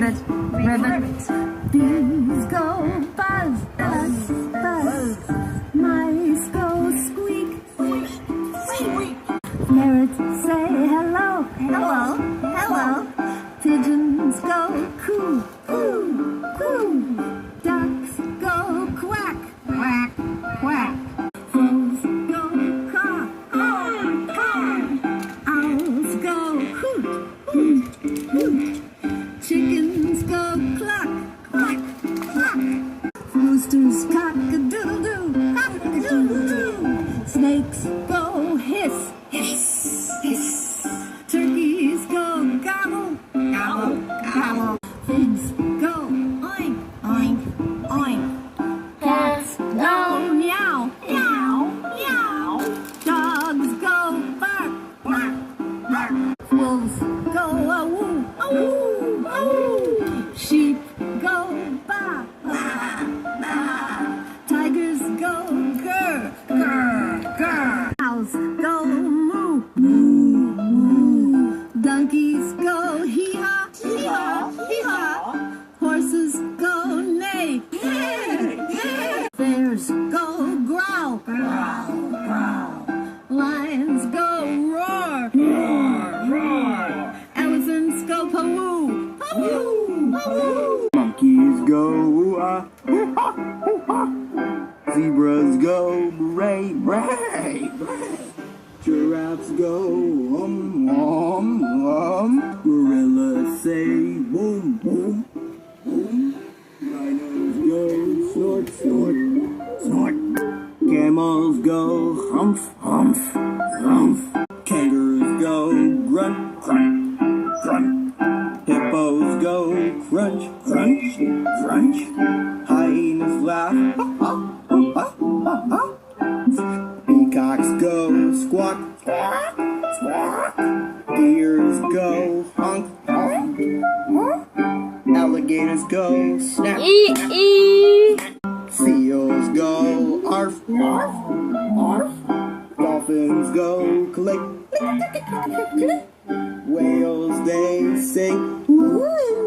ribbit, ribbit. Bees go buzz, buzz, buzz. Mice go squeak, squeak, squeak. Parrots say hello, hello, hello. Pigeons go coo, coo, coo. Ducks go quack, quack, quack. Crows go caw, caw, caw. Owls go hoot, hoot, hoot. Chickens go cluck, cluck, cluck. Roosters cock-a-doodle-doo, cock-a-doodle-doo. Snakes go hiss, hiss, hiss. Turkeys go gobble, gobble, gobble. Pigs go oink, oink, oink. Cats go meow, meow, meow. Dogs go bark, bark, bark. Wolves go a-woo, a-woo, a-woo. Sheep go baa, baa, baa. Tigers go grr, grr, grr. Cows go moo, moo, moo. Donkeys go hee-haw, hee-haw, hee-haw. Horses go neigh, neigh, neigh. Bears go growl, growl, growl. Lions go roar, roar, roar. Elephants go pawoo, pawoo, pawoo. Monkeys go ooh-ah, ooh-ah, ooh-ah. Zebras go bray, bray, bray. Giraffes go om, gorillas say boom, boom, boom. Rhinos go snort, snort, snort. Camels go humph, humph, humph. Kangaroos go grunt, grunt, grunt. Hippos go crunch, crunch, crunch. Hyenas laugh, ha, ha, ha, ha, ha. Peacocks go squawk, squawk, squawk. Deers go honk, honk, honk. Alligators go snap, snap. Seals go arf, arf, arf. Dolphins go click, click, click, click, click. Whales they sing, woo.